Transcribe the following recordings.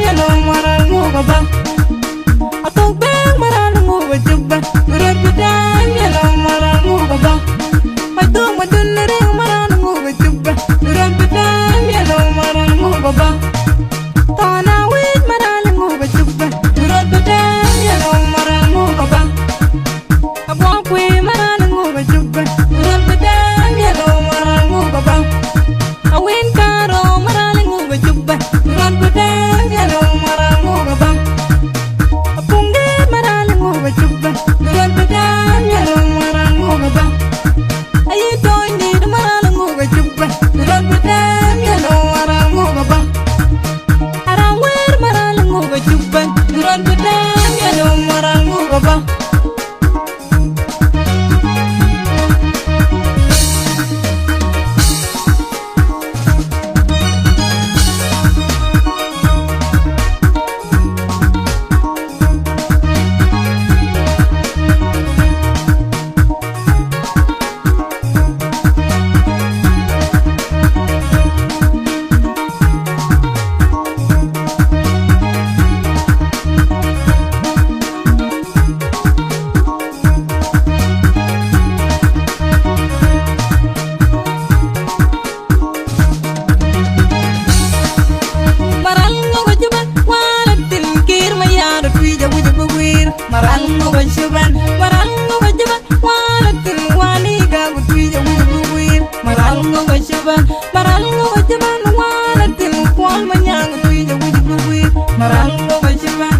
ya no maral mu baba atok bang maral mu bajuba urat bedang ya no maral mu baba atok madun ring maral mu bajuba urat bedang ya no maral mu baba tana wit maral mu bajuba urat bedang ya no maral mu baba abang kwe maral mu bajuba urat bedang ya no maral mu baba awin karo maral mu bajuba urat bedang ya no maral mu baba apungge maral mu bajuba urat bedang ya no maral mu baba ayi toy ni maral mu bajuba urat bedang ya no maral mu baba arang wer maral mu bajuba urat bedang ya no maral mu baba Marango bajuban walatin wani gabu tuya wubuwir marango bajuban walatin kwal manyang tuya wubuwir marango bajuban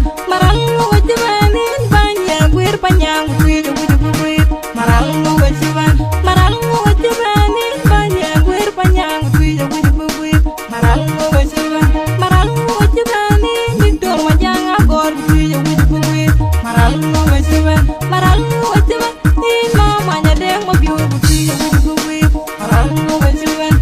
in banya gwir panyang tuya wubuwir marango bajuban in banya gwir panyang tuya wubuwir marango bajuban in didor majang agor tuya wubuwir marango bajuban in mamanya deng mabiur tuya wubuwir marango bajuban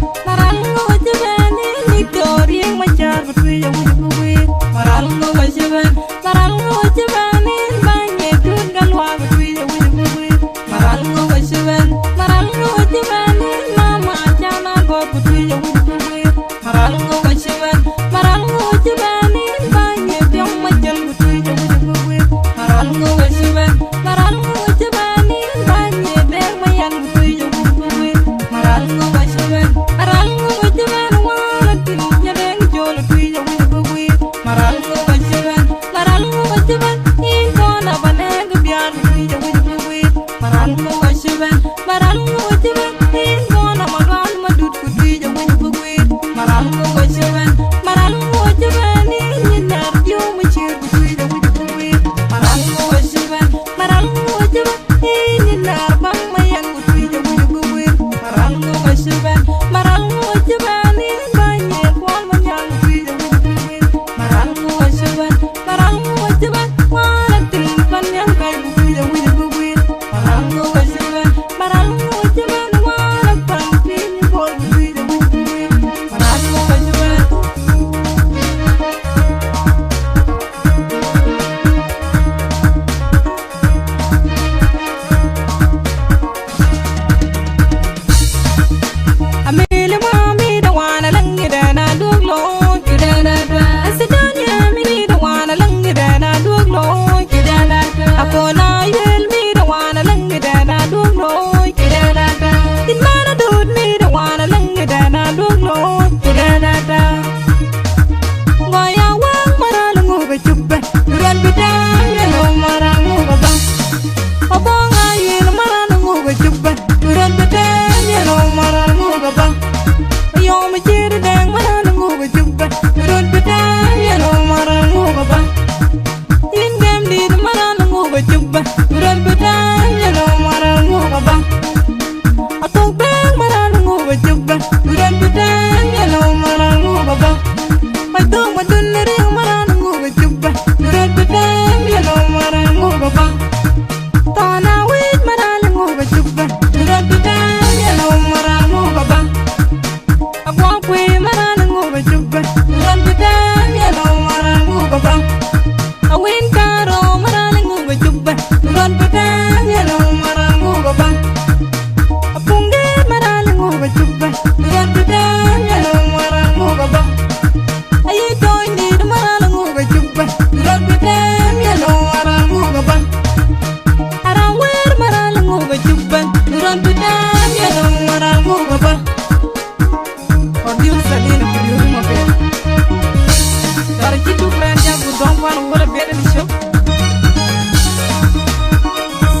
jitu friend yang budong wan wala beda di show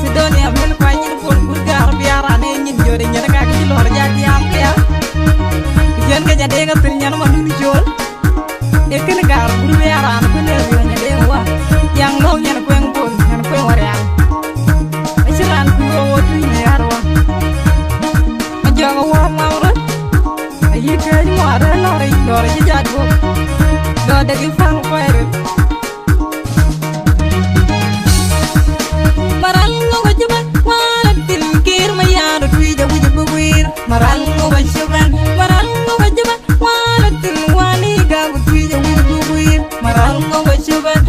Sidonia men kwani pol burgar biara ne nyin jore nyana ka ci lor jaati am ya yen ga jade ga pir nyana ma duni jol e ken gar bur biara na ko ne yo nyade wa yang no nyana ko en bon nyana ko wari am asiran ku wo tu ne yarwa ma joga wa mawra ayi ka ni wa ra lor ji jadbo do de gi fang fayre maral ngo wajba wala tilkir ma yaado tuija wujbu wir maral ngo wajban maral ngo wajba wala til wani ga tuija wujbu wir maral ngo wajban